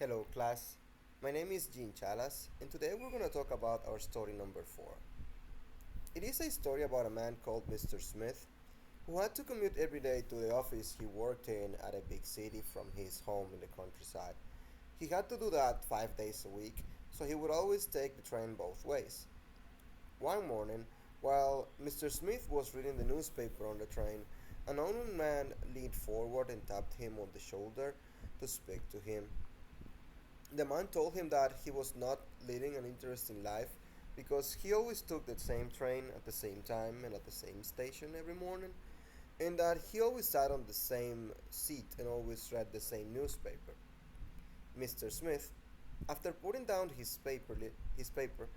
Hello, class. My name is Jean Chalas, and today we're going to talk about our story number 4. It is a story about a man called Mr. Smith who had to commute every day to the office he worked in at a big city from his home in the countryside. He had to do that 5 days a week, so he would always take the train both ways. One morning, while Mr. Smith was reading the newspaper on the train, an unknown man leaned forward and tapped him on the shoulder to speak to him. The man told him that he was not leading an interesting life because he always took the same train at the same time and at the same station every morning, and that he always sat on the same seat and always read the same newspaper. Mr. Smith, after putting down his paper,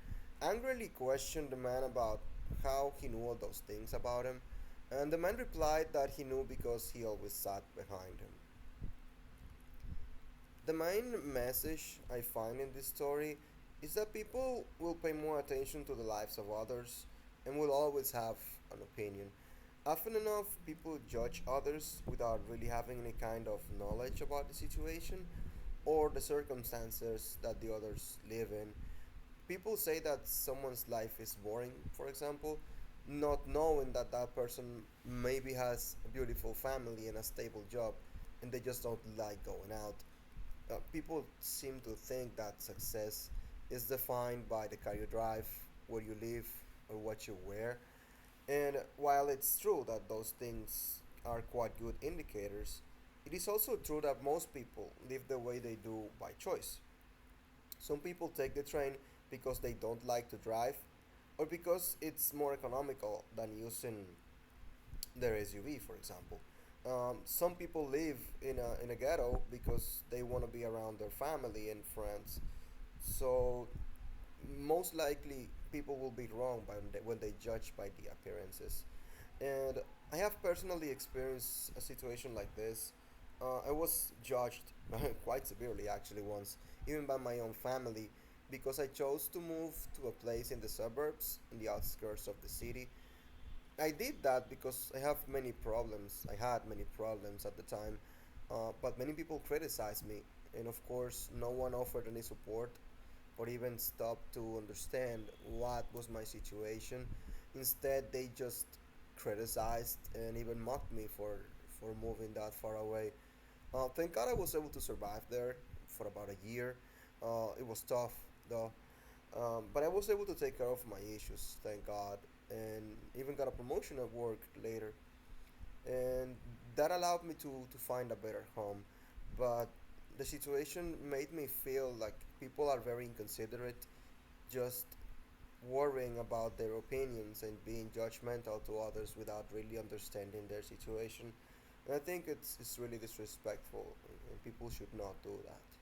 angrily questioned the man about how he knew all those things about him, and the man replied that he knew because he always sat behind him. The main message I find in this story is that people will pay more attention to the lives of others and will always have an opinion. Often enough, people judge others without really having any kind of knowledge about the situation or the circumstances that the others live in. People say that someone's life is boring, for example, not knowing that that person maybe has a beautiful family and a stable job and they just don't like going out. People seem to think that success is defined by the car you drive, where you live, or what you wear. And while it's true that those things are quite good indicators, it is also true that most people live the way they do by choice. Some people take the train because they don't like to drive, or because it's more economical than using their SUV, for example. Some people live in a ghetto because they want to be around their family and friends. So most likely people will be wrong when they judge by the appearances. And I have personally experienced a situation like this. I was judged quite severely actually once, even by my own family, because I chose to move to a place in the suburbs, in the outskirts of the city. I did that because I have many problems. I had many problems at the time, but many people criticized me, and of course, no one offered any support or even stopped to understand what was my situation. Instead, they just criticized and even mocked me for moving that far away. Thank God I was able to survive there for about a year. It was tough though, but I was able to take care of my issues, thank God, and even got a promotion at work later. And that allowed me to find a better home. But the situation made me feel like people are very inconsiderate, just worrying about their opinions and being judgmental to others without really understanding their situation. And I think it's really disrespectful, and people should not do that.